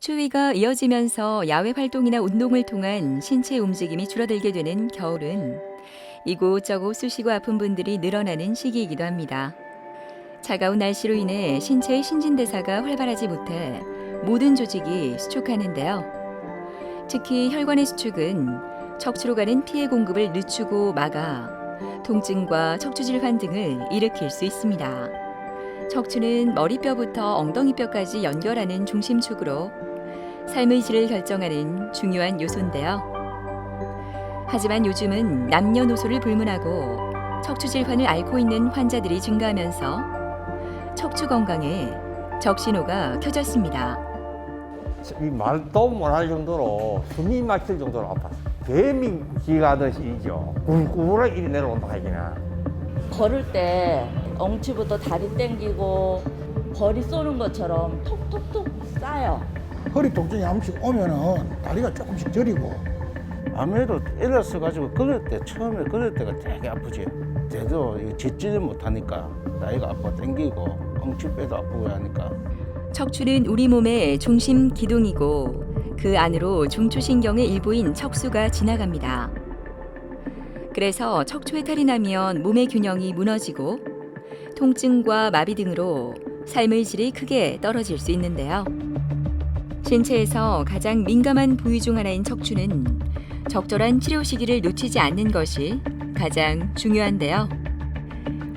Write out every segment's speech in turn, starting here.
추위가 이어지면서 야외 활동이나 운동을 통한 신체 움직임이 줄어들게 되는 겨울은 이곳저곳 쑤시고 아픈 분들이 늘어나는 시기이기도 합니다. 차가운 날씨로 인해 신체의 신진대사가 활발하지 못해 모든 조직이 수축하는데요. 특히 혈관의 수축은 척추로 가는 피의 공급을 늦추고 막아 통증과 척추질환 등을 일으킬 수 있습니다. 척추는 머리뼈부터 엉덩이뼈까지 연결하는 중심축으로 삶의 질을 결정하는 중요한 요소인데요. 하지만 요즘은 남녀노소를 불문하고 척추 질환을 앓고 있는 환자들이 증가하면서 척추 건강에 적신호가 켜졌습니다. 이 말도 못할 정도로 숨이 막힐 정도로 아팠어요. 뱀이 기가던 시기죠. 꿀꿀하게 일이 내려온다 하기나. 걸을 때 엉치부터 다리 당기고 벌이 쏘는 것처럼 톡톡톡 쌓여. 허리 통증이 한 번씩 오면은 다리가 조금씩 저리고. 아무래도 일어서 가지고 걸을 때 처음에 걸을 때가 되게 아프지. 대도 짖지를 못하니까 다리가 아파 당기고 엉치뼈도 아프고 하니까. 척추는 우리 몸의 중심 기둥이고 그 안으로 중추신경의 일부인 척수가 지나갑니다. 그래서 척추 해탈이 나면 몸의 균형이 무너지고 통증과 마비 등으로 삶의 질이 크게 떨어질 수 있는데요. 신체에서 가장 민감한 부위 중 하나인 척추는 적절한 치료 시기를 놓치지 않는 것이 가장 중요한데요.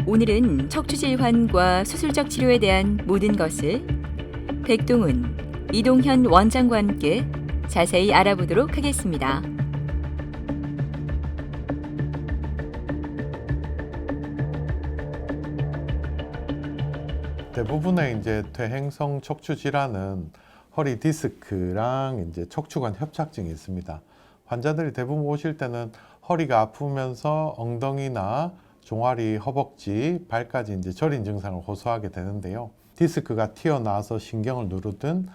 오늘은 척추 질환과 수술적 치료에 대한 모든 것을 백동훈, 이동현 원장과 함께 자세히 알아보도록 하겠습니다. 대부분의 이제 퇴행성 척추 질환은 허리 디스크랑 이제 척추관 협착증이 있습니다. 환자들이 대부분 오실 때는 허리가 아프면서 엉덩이나 종아리, 허벅지, 발까지 이제 저린 증상을 호소하게 되는데요. 디스크가 튀어나와서 신경을 누르든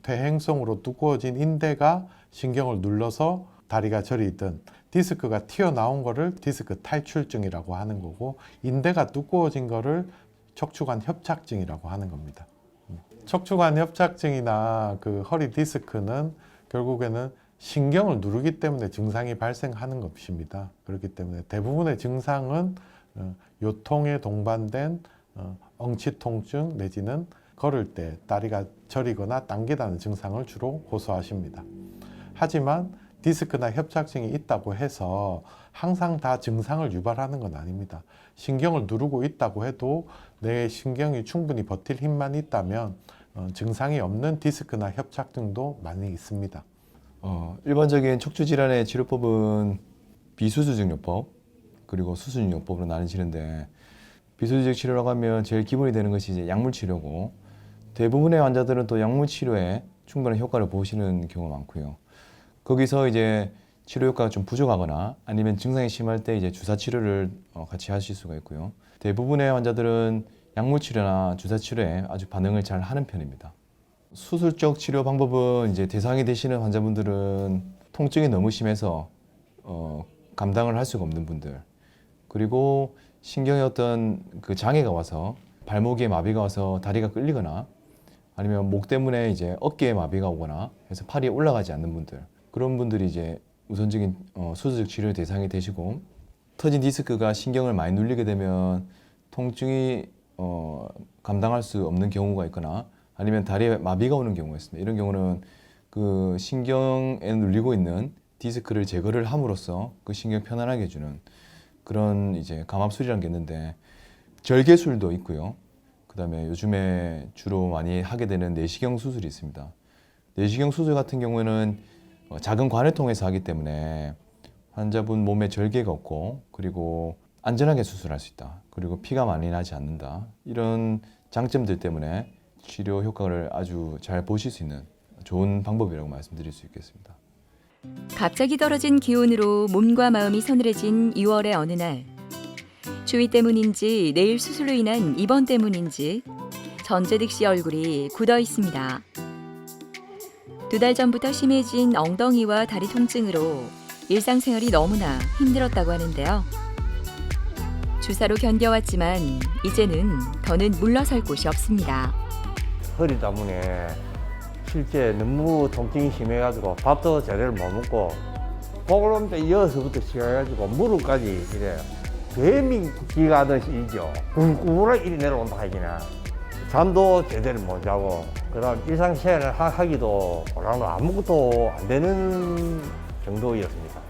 퇴행성으로 두꺼워진 인대가 신경을 눌러서 다리가 저리든 디스크가 튀어나온 거를 디스크 탈출증이라고 하는 거고 인대가 두꺼워진 거를 척추관 협착증이라고 하는 겁니다. 척추관 협착증이나 그 허리 디스크는 결국에는 신경을 누르기 때문에 증상이 발생하는 것입니다. 그렇기 때문에 대부분의 증상은 요통에 동반된 엉치 통증 내지는 걸을 때 다리가 저리거나 당기다는 증상을 주로 호소하십니다. 하지만 디스크나 협착증이 있다고 해서 항상 다 증상을 유발하는 건 아닙니다. 신경을 누르고 있다고 해도 내 신경이 충분히 버틸 힘만 있다면 증상이 없는 디스크나 협착증도 많이 있습니다. 일반적인 척추 질환의 치료법은 비수술증요법 그리고 수술증요법으로 나뉘지는데 비수술적 치료라고 하면 제일 기본이 되는 것이 이제 약물 치료고 대부분의 환자들은 또 약물 치료에 충분한 효과를 보시는 경우가 많고요. 거기서 이제 치료 효과가 좀 부족하거나 아니면 증상이 심할 때 이제 주사 치료를 같이 하실 수가 있고요. 대부분의 환자들은 약물 치료나 주사 치료에 아주 반응을 잘 하는 편입니다. 수술적 치료 방법은 이제 대상이 되시는 환자분들은 통증이 너무 심해서 감당을 할 수가 없는 분들, 그리고 신경에 어떤 그 장애가 와서 발목에 마비가 와서 다리가 끌리거나 아니면 목 때문에 이제 어깨에 마비가 오거나 해서 팔이 올라가지 않는 분들, 그런 분들이 이제 우선적인 수술적 치료의 대상이 되시고, 터진 디스크가 신경을 많이 눌리게 되면 통증이 감당할 수 없는 경우가 있거나 아니면 다리에 마비가 오는 경우가 있습니다. 이런 경우는 그 신경에 눌리고 있는 디스크를 제거를 함으로써 그 신경 편안하게 해주는 그런 이제 감압술이라는 게 있는데, 절개술도 있고요. 그다음에 요즘에 주로 많이 하게 되는 내시경 수술이 있습니다. 내시경 수술 같은 경우에는 작은 관을 통해서 하기 때문에 환자분 몸에 절개가 없고 그리고 안전하게 수술할 수 있다. 그리고 피가 많이 나지 않는다. 이런 장점들 때문에 치료 효과를 아주 잘 보실 수 있는 좋은 방법이라고 말씀드릴 수 있겠습니다. 갑자기 떨어진 기온으로 몸과 마음이 서늘해진 2월의 어느 날, 추위 때문인지 내일 수술로 인한 입원 때문인지 전재득 씨 얼굴이 굳어 있습니다. 2달 전부터 심해진 엉덩이와 다리 통증으로 일상생활이 너무나 힘들었다고 하는데요. 주사로 견뎌왔지만 이제는 더는 물러설 곳이 없습니다. 허리 때문에 실제 너무 통증이 심해가지고 밥도 제대로 못 먹고 고글럼때 이어서부터 시작해가지고 무릎까지 이래 뱀이 기가듯이 이죠. 굴굴 이리 내려온다 하기나 잠도 제대로 못 자고 그다음 일상생활을 하기도 오랑도 아무것도 안 되는 정도였습니다.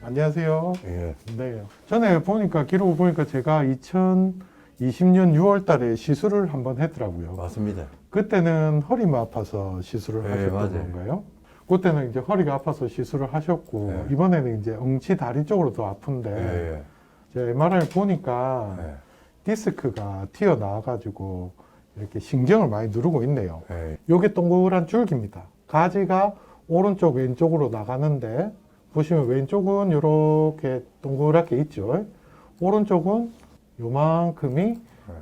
안녕하세요. 예. 네. 전에 보니까 기록을 보니까 제가 2020년 6월 달에 시술을 한번 했더라고요. 맞습니다. 그때는 허리만 아파서 시술을 네, 하셨던 맞아요. 건가요? 그때는 이제 허리가 아파서 시술을 하셨고 네. 이번에는 이제 엉치 다리 쪽으로 더 아픈데 예. 제가 MRI 보니까 예. 디스크가 튀어나와가지고 이렇게 신경을 많이 누르고 있네요. 예. 요게 동그란 줄기입니다. 가지가 오른쪽 왼쪽으로 나가는데 보시면 왼쪽은 이렇게 동그랗게 있죠. 오른쪽은 요만큼이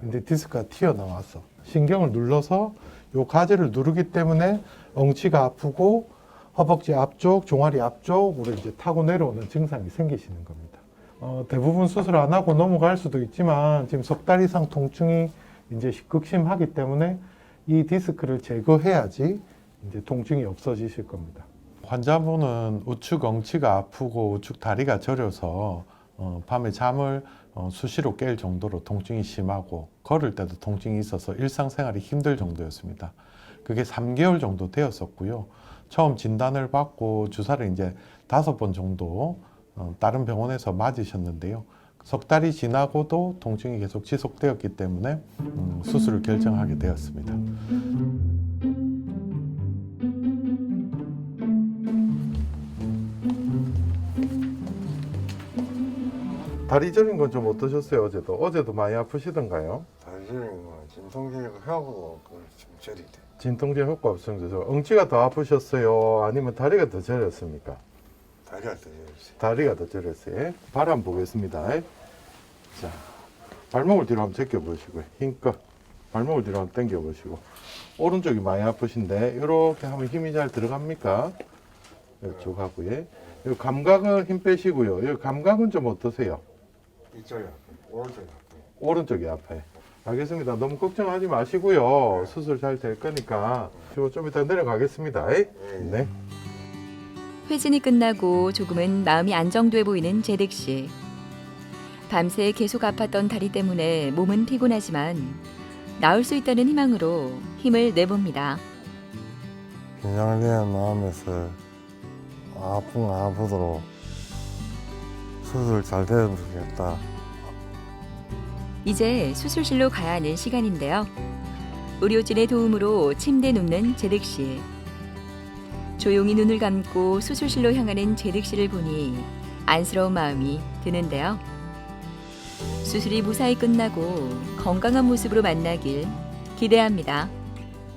이제 디스크가 튀어나와서 신경을 눌러서 요 가지를 누르기 때문에 엉치가 아프고 허벅지 앞쪽, 종아리 앞쪽으로 이제 타고 내려오는 증상이 생기시는 겁니다. 대부분 수술 안 하고 넘어갈 수도 있지만 지금 석 달 이상 통증이 이제 극심하기 때문에 이 디스크를 제거해야지 이제 통증이 없어지실 겁니다. 환자분은 우측 엉치가 아프고 우측 다리가 저려서 밤에 잠을 수시로 깰 정도로 통증이 심하고 걸을 때도 통증이 있어서 일상생활이 힘들 정도였습니다. 그게 3개월 정도 되었었고요. 처음 진단을 받고 주사를 이제 5번 정도 다른 병원에서 맞으셨는데요. 석 달이 지나고도 통증이 계속 지속되었기 때문에 수술을 결정하게 되었습니다. 다리 저린 건 좀 어떠셨어요? 어제도 많이 아프시던가요? 다리는 진통제하고 좀 저리대. 진통제 효과 없으면서 엉치가 더 아프셨어요? 아니면 다리가 더 저렸습니까? 다리가 떨어졌어요. 다리가 더 저렸어요. 발 한번 보겠습니다. 자, 발목을 뒤로 한번 제껴 보시고요. 힘껏 발목을 뒤로 한번 당겨 보시고 오른쪽이 많이 아프신데 이렇게 하면 힘이 잘 들어갑니까? 이쪽 하고요. 이 감각은 힘 빼시고요. 이 감각은 좀 어떠세요? 이쪽이 아파요. 오른쪽이 아파요. 오른쪽이 아파요. 알겠습니다. 너무 걱정하지 마시고요. 수술 잘 될 거니까 좀 이따 내려가겠습니다. 네. 회진이 끝나고 조금은 마음이 안정돼 보이는 재득 씨. 밤새 계속 아팠던 다리 때문에 몸은 피곤하지만 나을 수 있다는 희망으로 힘을 내봅니다. 긴장된 마음에서 아픈 안 아프도록 수술 잘 되면 좋겠다. 이제 수술실로 가야 하는 시간인데요. 의료진의 도움으로 침대에 눕는 재득 씨. 조용히 눈을 감고 수술실로 향하는 재득 씨를 보니 안쓰러운 마음이 드는데요. 수술이 무사히 끝나고 건강한 모습으로 만나길 기대합니다.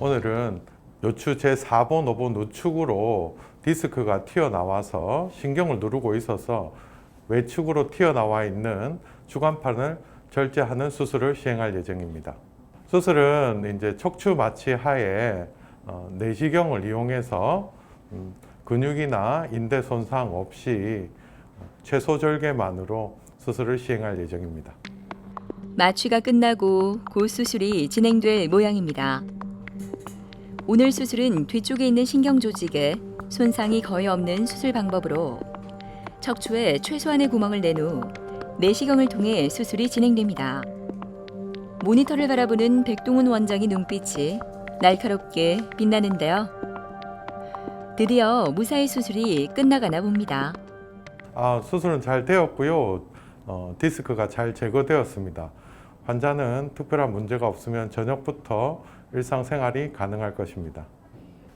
오늘은 요추 제4번, 5번 우측으로 디스크가 튀어나와서 신경을 누르고 있어서 외측으로 튀어나와 있는 주간판을 절제하는 수술을 시행할 예정입니다. 수술은 이제 척추 마취 하에 내시경을 이용해서 근육이나 인대 손상 없이 최소 절개만으로 수술을 시행할 예정입니다. 마취가 끝나고 곧 수술이 진행될 모양입니다. 오늘 수술은 뒤쪽에 있는 신경 조직에 손상이 거의 없는 수술 방법으로 척추에 최소한의 구멍을 낸 후 내시경을 통해 수술이 진행됩니다. 모니터를 바라보는 백동훈 원장의 눈빛이 날카롭게 빛나는데요. 드디어 무사히 수술이 끝나가나 봅니다. 수술은 잘 되었고요. 디스크가 잘 제거되었습니다. 환자는 특별한 문제가 없으면 저녁부터 일상생활이 가능할 것입니다.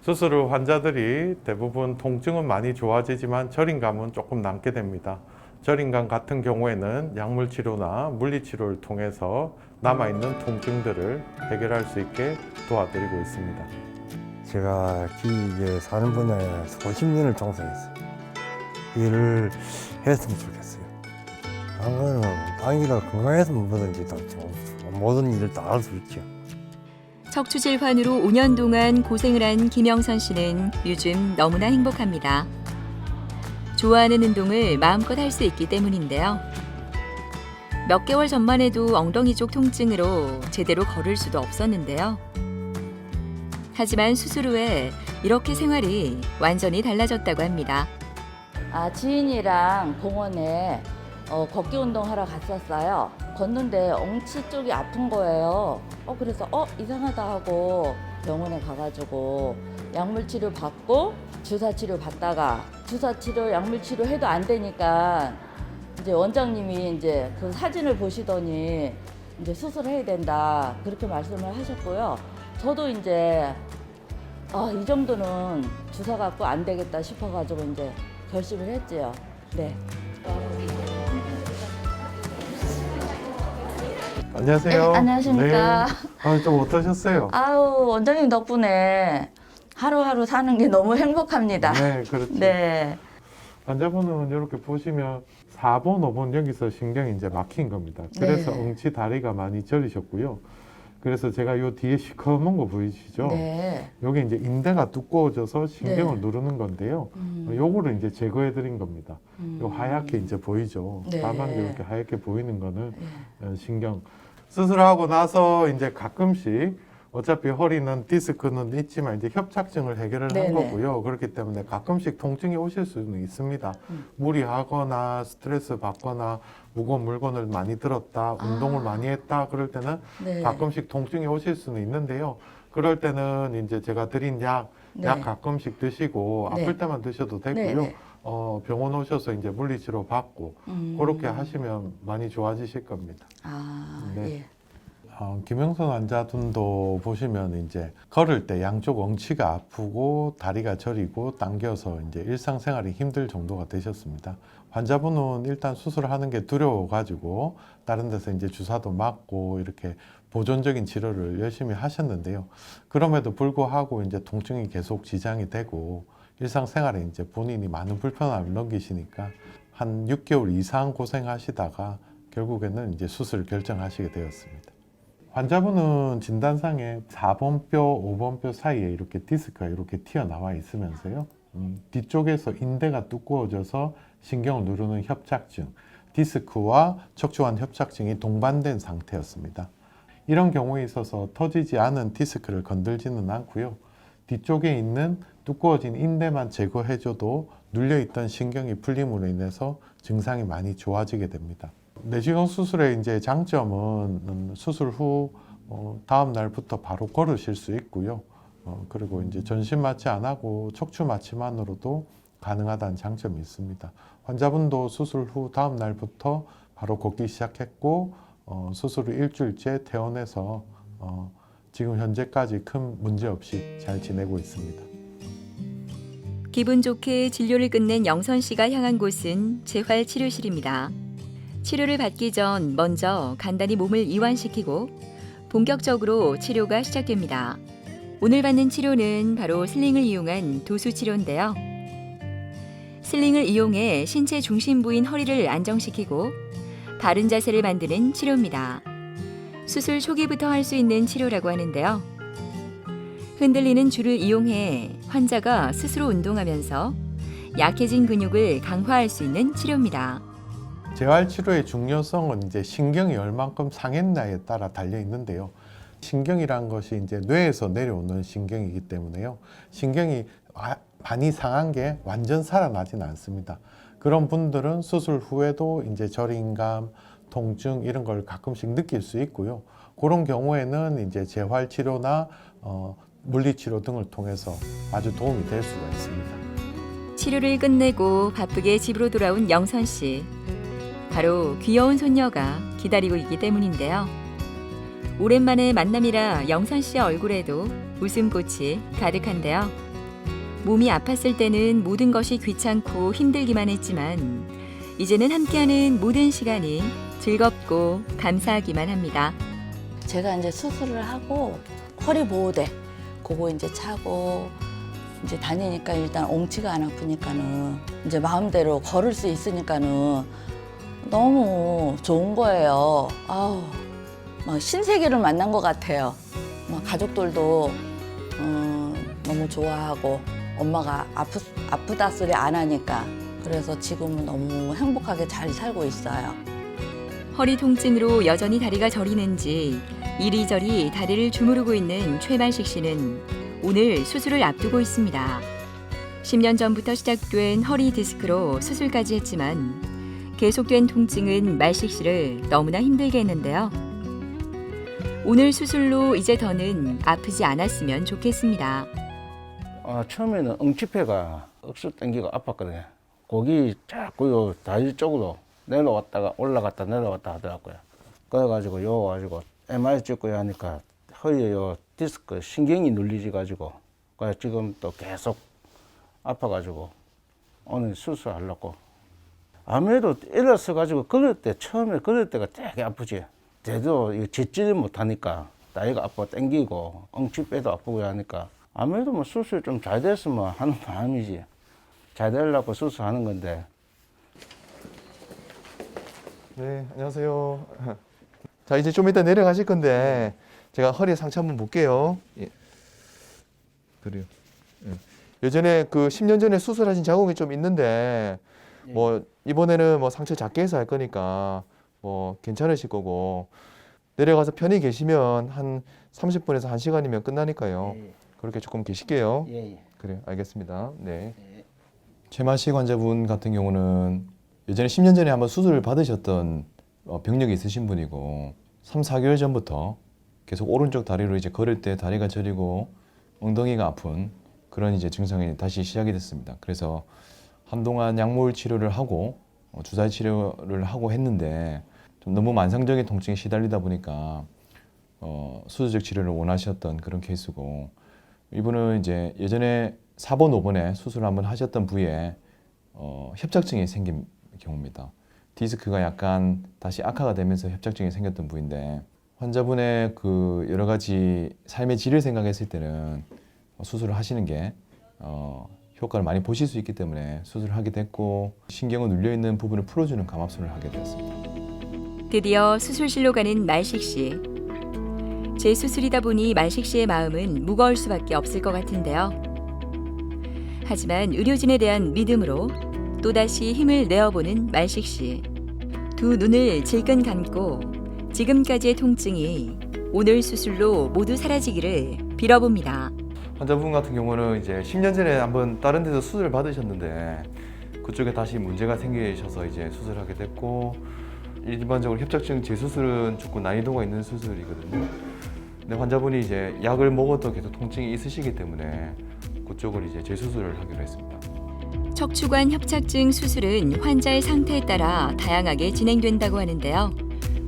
수술 후 환자들이 대부분 통증은 많이 좋아지지만 저림감은 조금 남게 됩니다. 저림감 같은 경우에는 약물 치료나 물리 치료를 통해서 남아있는 통증들을 해결할 수 있게 도와드리고 있습니다. 제가 기계 사는 분야에 수십 년을 종사했어요. 일을 했으면 좋겠어요. 한 거는 당기가 건강했으면 뭐든지 다 모든 일을 다 할 수 있죠. 척추 질환으로 5년 동안 고생을 한 김영선 씨는 요즘 너무나 행복합니다. 좋아하는 운동을 마음껏 할 수 있기 때문인데요. 몇 개월 전만 해도 엉덩이 쪽 통증으로 제대로 걸을 수도 없었는데요. 하지만 수술 후에 이렇게 생활이 완전히 달라졌다고 합니다. 지인이랑 공원에 걷기 운동하러 갔었어요. 걷는데 엉치 쪽이 아픈 거예요. 그래서 이상하다 하고 병원에 가가지고 약물 치료 받고 주사 치료 받다가 주사 치료, 약물 치료 해도 안 되니까 이제 원장님이 이제 그 사진을 보시더니 이제 수술해야 된다 그렇게 말씀을 하셨고요. 저도 이제 이 정도는 주사 갖고 안 되겠다 싶어가지고 이제 결심을 했지요. 네. 안녕하세요. 네, 안녕하십니까. 네. 좀 어떠셨어요? 아우, 원장님 덕분에 하루하루 사는 게 너무 행복합니다. 네, 그렇죠. 네. 환자분은 이렇게 보시면 4번, 5번 여기서 신경이 이제 막힌 겁니다. 그래서 네. 엉치 다리가 많이 저리셨고요. 그래서 제가 요 뒤에 시커먼 거 보이시죠? 네. 요게 이제 인대가 두꺼워져서 신경을 네. 누르는 건데요. 요거를 이제 제거해 드린 겁니다. 요 하얗게 이제 보이죠? 네. 까만 게 이렇게 하얗게 보이는 거는 네. 신경. 수술하고 나서 이제 가끔씩 어차피 허리는 디스크는 있지만 이제 협착증을 해결을 한 네네. 거고요. 그렇기 때문에 가끔씩 통증이 오실 수는 있습니다. 무리하거나 스트레스 받거나 무거운 물건을 많이 들었다, 운동을 많이 했다 그럴 때는 네. 가끔씩 통증이 오실 수는 있는데요. 그럴 때는 이제 제가 드린 약 네. 가끔씩 드시고 네. 아플 때만 드셔도 되고요. 네, 네. 병원 오셔서 이제 물리치료 받고 그렇게 하시면 많이 좋아지실 겁니다. 네. 예. 김영선 환자분도 보시면 이제 걸을 때 양쪽 엉치가 아프고 다리가 저리고 당겨서 이제 일상생활이 힘들 정도가 되셨습니다. 환자분은 일단 수술하는 게 두려워가지고 다른 데서 이제 주사도 맞고 이렇게 보존적인 치료를 열심히 하셨는데요. 그럼에도 불구하고 이제 통증이 계속 지장이 되고 일상생활에 이제 본인이 많은 불편함을 넘기시니까 한 6개월 이상 고생하시다가 결국에는 이제 수술을 결정하시게 되었습니다. 환자분은 진단상에 4번 뼈, 5번 뼈 사이에 이렇게 디스크가 이렇게 튀어나와 있으면서요. 뒤쪽에서 인대가 두꺼워져서 신경을 누르는 협착증, 디스크와 척추관 협착증이 동반된 상태였습니다. 이런 경우에 있어서 터지지 않은 디스크를 건들지는 않고요. 뒤쪽에 있는 두꺼워진 인대만 제거해줘도 눌려있던 신경이 풀림으로 인해서 증상이 많이 좋아지게 됩니다. 내시경 수술의 이제 장점은 수술 후 다음 날부터 바로 걸으실 수 있고요. 그리고 이제 전신 마취 안 하고 척추 마취만으로도 가능하다는 장점이 있습니다. 환자분도 수술 후 다음 날부터 바로 걷기 시작했고 수술 후 일주일째 퇴원해서 지금 현재까지 큰 문제 없이 잘 지내고 있습니다. 기분 좋게 진료를 끝낸 영선 씨가 향한 곳은 재활치료실입니다. 치료를 받기 전 먼저 간단히 몸을 이완시키고 본격적으로 치료가 시작됩니다. 오늘 받는 치료는 바로 슬링을 이용한 도수 치료인데요. 슬링을 이용해 신체 중심부인 허리를 안정시키고 바른 자세를 만드는 치료입니다. 수술 초기부터 할 수 있는 치료라고 하는데요. 흔들리는 줄을 이용해 환자가 스스로 운동하면서 약해진 근육을 강화할 수 있는 치료입니다. 재활치료의 중요성은 이제 신경이 얼만큼 상했나에 따라 달려 있는데요. 신경이란 것이 이제 뇌에서 내려오는 신경이기 때문에요. 신경이 많이 상한 게 완전 살아나지는 않습니다. 그런 분들은 수술 후에도 이제 저림감, 통증 이런 걸 가끔씩 느낄 수 있고요. 그런 경우에는 이제 재활치료나 물리치료 등을 통해서 아주 도움이 될 수가 있습니다. 치료를 끝내고 바쁘게 집으로 돌아온 영선 씨. 바로 귀여운 손녀가 기다리고 있기 때문인데요. 오랜만에 만남이라 영선 씨의 얼굴에도 웃음꽃이 가득한데요. 몸이 아팠을 때는 모든 것이 귀찮고 힘들기만 했지만 이제는 함께하는 모든 시간이 즐겁고 감사하기만 합니다. 제가 이제 수술을 하고 허리 보호대 그거 이제 차고 이제 다니니까 일단 엉치가 안 아프니까는 이제 마음대로 걸을 수 있으니까는 너무 좋은 거예요. 아우, 막 신세계를 만난 것 같아요. 막 가족들도 너무 좋아하고 엄마가 아프다 소리 안 하니까 그래서 지금은 너무 행복하게 잘 살고 있어요. 허리 통증으로 여전히 다리가 저리는지 이리저리 다리를 주무르고 있는 최만식 씨는 오늘 수술을 앞두고 있습니다. 10년 전부터 시작된 허리 디스크로 수술까지 했지만 계속된 통증은 말식 씨를 너무나 힘들게 했는데요. 오늘 수술로 이제 더는 아프지 않았으면 좋겠습니다. 처음에는 응치패가 억수 당기고 아팠거든요. 거기 자꾸 요 다리 쪽으로 내려왔다가 올라갔다 내려왔다 하더라고요. 그래가지고 요 가지고 MRI 찍고 하니까 허리에 요 디스크 신경이 눌리지 가지고 그래서 지금 또 계속 아파가지고 오늘 수술하려고. 아무래도 일어서 가지고 걸을 때 처음에 걸을 때가 되게 아프지. 대도 이거 짖지를 못하니까 다리가 아파 당기고 엉치뼈도 아프고 하니까 아무래도 뭐 수술 좀 잘 됐으면 하는 마음이지. 잘 되려고 수술하는 건데. 네, 안녕하세요. 자, 이제 좀 이따 내려가실 건데 제가 허리 상처 한번 볼게요. 예. 그래요. 예. 예전에 그 10년 전에 수술하신 자국이 좀 있는데 뭐 이번에는 뭐 상처 작게 해서 할 거니까 뭐 괜찮으실 거고 내려가서 편히 계시면 한 30분에서 1시간이면 끝나니까요. 그렇게 조금 계실게요. 그래요. 알겠습니다. 네. 최만식 환자분 같은 경우는 예전에 10년 전에 한번 수술을 받으셨던 병력이 있으신 분이고 3, 4개월 전부터 계속 오른쪽 다리로 이제 걸을 때 다리가 저리고 엉덩이가 아픈 그런 이제 증상이 다시 시작이 됐습니다. 그래서 한동안 약물 치료를 하고 주사 치료를 하고 했는데 좀 너무 만성적인 통증에 시달리다 보니까 수술적 치료를 원하셨던 그런 케이스고 이분은 이제 예전에 4번, 5번에 수술을 한번 하셨던 부위에 협착증이 생긴 경우입니다. 디스크가 약간 다시 악화가 되면서 협착증이 생겼던 부위인데 환자분의 그 여러 가지 삶의 질을 생각했을 때는 수술을 하시는 게 효과를 많이 보실 수 있기 때문에 수술을 하게 됐고 신경은 눌려있는 부분을 풀어주는 감압술을 하게 되었습니다. 드디어 수술실로 가는 말식 씨. 재수술이다 보니 말식 씨의 마음은 무거울 수밖에 없을 것 같은데요. 하지만 의료진에 대한 믿음으로 또다시 힘을 내어보는 말식 씨. 두 눈을 질끈 감고 지금까지의 통증이 오늘 수술로 모두 사라지기를 빌어봅니다. 환자분 같은 경우는 이제 10년 전에 한번 다른 데서 수술을 받으셨는데 그쪽에 다시 문제가 생기셔서 이제 수술하게 됐고 일반적으로 협착증 재수술은 조금 난이도가 있는 수술이거든요. 근데 환자분이 이제 약을 먹어도 계속 통증이 있으시기 때문에 그쪽을 이제 재수술을 하기로 했습니다. 척추관 협착증 수술은 환자의 상태에 따라 다양하게 진행된다고 하는데요.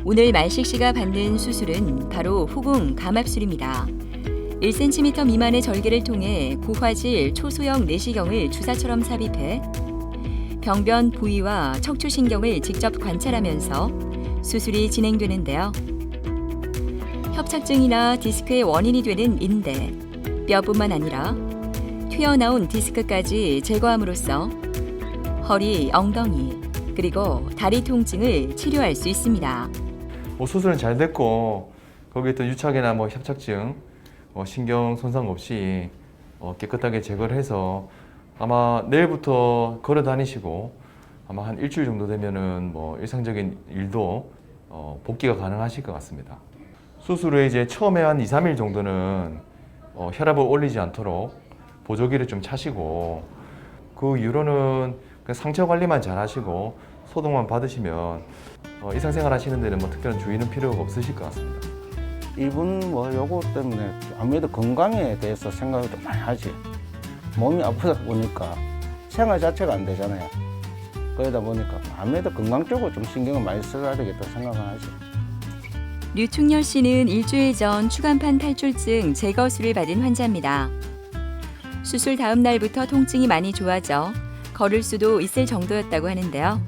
오늘 말식 씨가 받는 수술은 바로 후궁 감압술입니다. 1cm 미만의 절개를 통해 고화질 초소형 내시경을 주사처럼 삽입해 병변 부위와 척추신경을 직접 관찰하면서 수술이 진행되는데요. 협착증이나 디스크의 원인이 되는 인대, 뼈뿐만 아니라 튀어나온 디스크까지 제거함으로써 허리, 엉덩이, 그리고 다리 통증을 치료할 수 있습니다. 수술은 잘 됐고 거기에 또 유착이나 뭐 협착증, 신경 손상 없이 깨끗하게 제거를 해서 아마 내일부터 걸어 다니시고 아마 한 일주일 정도 되면은 뭐 일상적인 일도 복귀가 가능하실 것 같습니다. 수술 후에 이제 처음에 한 2, 3일 정도는 혈압을 올리지 않도록 보조기를 좀 차시고 그 이후로는 그냥 상처 관리만 잘 하시고 소독만 받으시면 일상생활 하시는 데는 뭐 특별한 주의는 필요가 없으실 것 같습니다. 이분 뭐 요거 때문에 아무래도 건강에 대해서 생각을 좀 많이 하지. 몸이 아프다 보니까 생활 자체가 안 되잖아요. 그러다 보니까 아무래도 건강 쪽으로 좀 신경을 많이 써야 되겠다 생각을 하지. 류충렬 씨는 일주일 전 추간판 탈출증 제거술을 받은 환자입니다. 수술 다음 날부터 통증이 많이 좋아져 걸을 수도 있을 정도였다고 하는데요.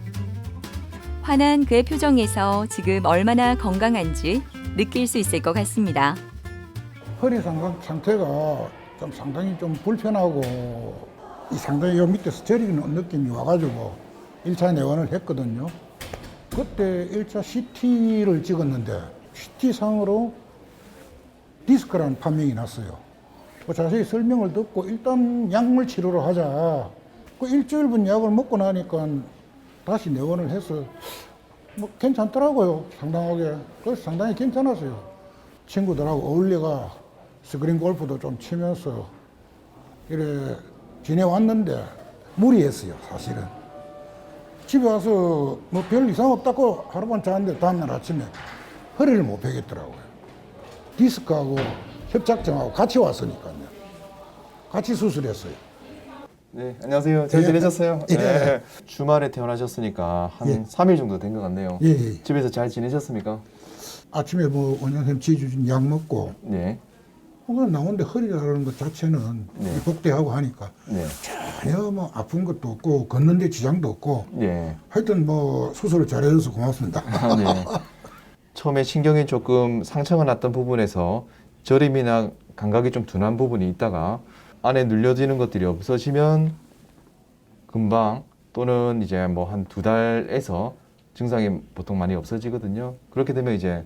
환한 그의 표정에서 지금 얼마나 건강한지 느낄 수 있을 것 같습니다. 허리 상태가 좀 상당히 좀 불편하고 상당히 요 밑에서 저리는 느낌이 와가지고 1차 내원을 했거든요. 그때 1차 CT를 찍었는데 CT상으로 디스크라는 판명이 났어요. 자세히 설명을 듣고 일단 약물 치료를 하자. 그 일주일분 약을 먹고 나니까 다시 내원을 해서 뭐 괜찮더라고요. 상당하게. 그래서 상당히 괜찮았어요. 친구들하고 어울려가 스크린 골프도 좀 치면서 이래 지내왔는데 무리했어요, 사실은. 집에 와서 뭐 별 이상 없다고 하루만 잤는데 다음날 아침에 허리를 못 펴겠더라고요. 디스크하고 협착증하고 같이 왔으니까요. 같이 수술했어요. 네, 안녕하세요. 잘 예. 지내셨어요? 예. 네. 주말에 태어나셨으니까 한 예. 3일 정도 된 것 같네요. 예, 예. 집에서 잘 지내셨습니까? 아침에 뭐 원장님 지주신 약 먹고 네. 그냥 나오는데 허리라는 것 자체는 네. 복대하고 하니까 네. 전혀 뭐 아픈 것도 없고 걷는데 지장도 없고 네. 하여튼 뭐 수술을 잘해줘서 고맙습니다. 아, 네. 처음에 신경이 조금 상처가 났던 부분에서 저림이나 감각이 좀 둔한 부분이 있다가 안에 눌려지는 것들이 없어지면 금방 또는 이제 뭐 한 2달에서 증상이 보통 많이 없어지거든요. 그렇게 되면 이제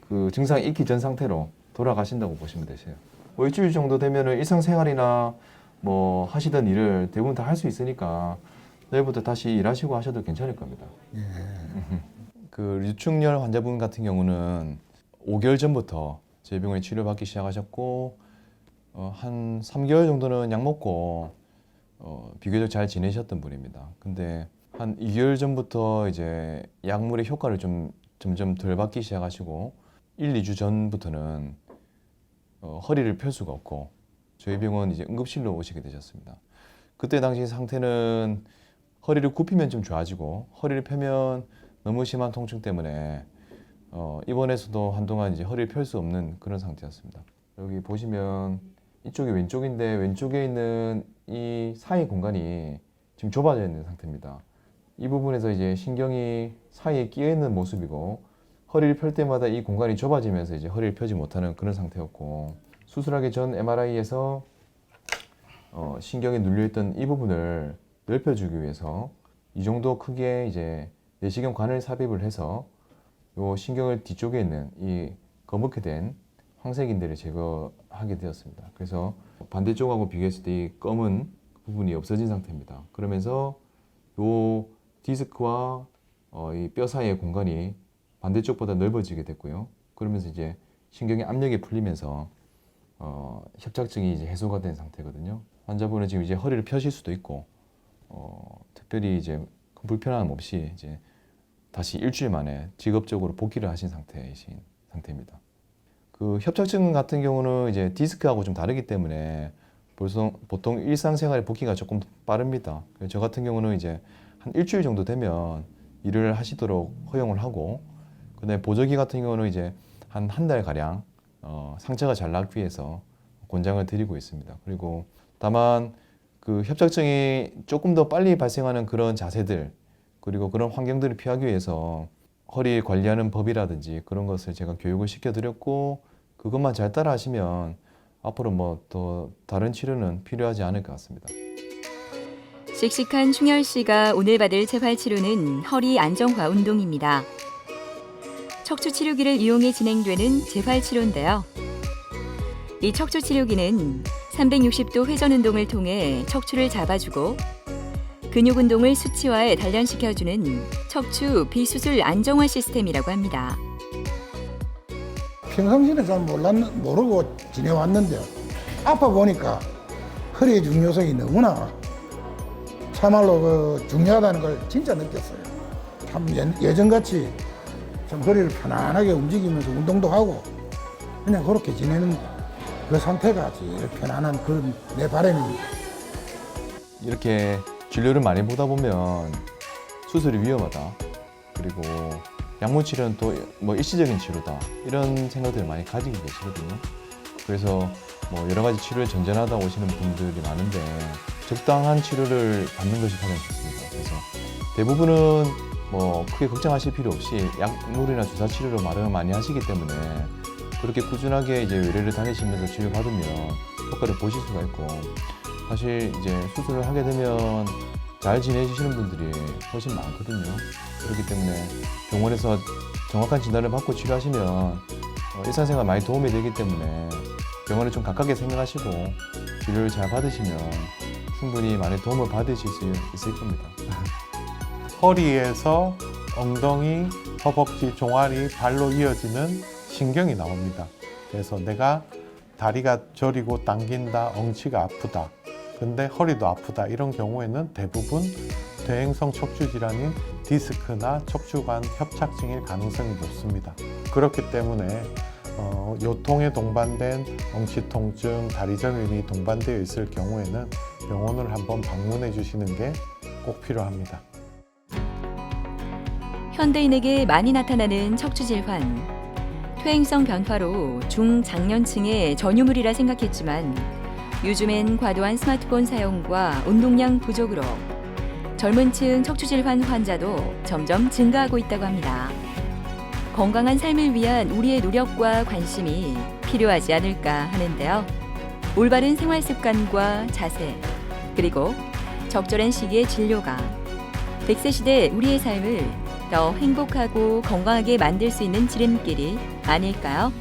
그 증상이 있기 전 상태로 돌아가신다고 보시면 되세요. 뭐 일주일 정도 되면은 일상생활이나 뭐 하시던 일을 대부분 다 할 수 있으니까 내일부터 다시 일하시고 하셔도 괜찮을 겁니다. 그 유충혈 환자분 같은 경우는 5개월 전부터 저희 병원에 치료받기 시작하셨고 한 3개월 정도는 약 먹고 비교적 잘 지내셨던 분입니다. 근데 한 2개월 전부터 이제 약물의 효과를 좀 점점 덜 받기 시작하시고 1, 2주 전부터는 허리를 펼 수가 없고 저희 병원 이제 응급실로 오시게 되셨습니다. 그때 당시 상태는 허리를 굽히면 좀 좋아지고 허리를 펴면 너무 심한 통증 때문에 입원해서도 한동안 이제 허리를 펼 수 없는 그런 상태였습니다. 여기 보시면 이쪽이 왼쪽인데 왼쪽에 있는 이 사이 공간이 지금 좁아져 있는 상태입니다. 이 부분에서 이제 신경이 사이에 끼어 있는 모습이고 허리를 펼 때마다 이 공간이 좁아지면서 이제 허리를 펴지 못하는 그런 상태였고 수술하기 전 MRI에서 신경이 눌려있던 이 부분을 넓혀주기 위해서 이 정도 크기의 이제 내시경 관을 삽입을 해서 요 신경을 뒤쪽에 있는 이 검게 된 황색인대를 제거하게 되었습니다. 그래서 반대쪽하고 비교했을 때 이 검은 부분이 없어진 상태입니다. 그러면서 요 디스크와 이 뼈 사이의 공간이 반대쪽보다 넓어지게 됐고요. 그러면서 이제 신경의 압력이 풀리면서 협착증이 이제 해소가 된 상태거든요. 환자분은 지금 이제 허리를 펴실 수도 있고 특별히 이제 큰 불편함 없이 이제 다시 일주일 만에 직업적으로 복귀를 하신 상태이신 상태입니다. 그 협착증 같은 경우는 이제 디스크하고 좀 다르기 때문에 보통 일상생활에 복귀가 조금 빠릅니다. 저 같은 경우는 이제 한 일주일 정도 되면 일을 하시도록 허용을 하고, 그다음에 보조기 같은 경우는 이제 한 달 가량 상처가 잘 나기 위해서 권장을 드리고 있습니다. 그리고 다만 그 협착증이 조금 더 빨리 발생하는 그런 자세들 그리고 그런 환경들을 피하기 위해서 허리 관리하는 법이라든지 그런 것을 제가 교육을 시켜드렸고, 그것만 잘 따라 하시면 앞으로 뭐 더 다른 치료는 필요하지 않을 것 같습니다. 씩씩한 충혈 씨가 오늘 받을 재활 치료는 허리 안정화 운동입니다. 척추 치료기를 이용해 진행되는 재활 치료인데요. 이 척추 치료기는 360도 회전 운동을 통해 척추를 잡아주고 근육 운동을 수치화해 단련시켜주는 척추 비수술 안정화 시스템이라고 합니다. 평상시에는 잘 모르고 지내왔는데 아파 보니까 허리의 중요성이 너무나 참말로 그 중요하다는 걸 진짜 느꼈어요. 참 예전같이 참 허리를 편안하게 움직이면서 운동도 하고 그냥 그렇게 지내는 그 상태가 제일 편안한 그런 내 바람입니다. 이렇게 진료를 많이 보다 보면 수술이 위험하다, 그리고 약물 치료는 또 뭐 일시적인 치료다, 이런 생각들을 많이 가지고 계시거든요. 그래서 뭐 여러 가지 치료에 전전하다 오시는 분들이 많은데 적당한 치료를 받는 것이 가장 좋습니다. 그래서 대부분은 뭐 크게 걱정하실 필요 없이 약물이나 주사 치료로 마련을 많이 하시기 때문에 그렇게 꾸준하게 이제 외래를 다니시면서 치료받으면 효과를 보실 수가 있고, 사실 이제 수술을 하게 되면 잘 지내시는 분들이 훨씬 많거든요. 그렇기 때문에 병원에서 정확한 진단을 받고 치료하시면 일상생활 많이 도움이 되기 때문에 병원을 좀 가깝게 생각하시고 치료를 잘 받으시면 충분히 많이 도움을 받으실 수 있을 겁니다. 허리에서 엉덩이, 허벅지, 종아리, 발로 이어지는 신경이 나옵니다. 그래서 내가 다리가 저리고 당긴다, 엉치가 아프다. 근데 허리도 아프다. 이런 경우에는 대부분 퇴행성 척추 질환인 디스크나 척추관 협착증일 가능성이 높습니다. 그렇기 때문에 요통에 동반된 엉치 통증, 다리 저림이 동반되어 있을 경우에는 병원을 한번 방문해 주시는 게 꼭 필요합니다. 현대인에게 많이 나타나는 척추 질환. 퇴행성 변화로 중장년층의 전유물이라 생각했지만 요즘엔 과도한 스마트폰 사용과 운동량 부족으로 젊은 층 척추 질환 환자도 점점 증가하고 있다고 합니다. 건강한 삶을 위한 우리의 노력과 관심이 필요하지 않을까 하는데요. 올바른 생활 습관과 자세, 그리고 적절한 시기의 진료가 100세 시대 우리의 삶을 더 행복하고 건강하게 만들 수 있는 지름길이 아닐까요?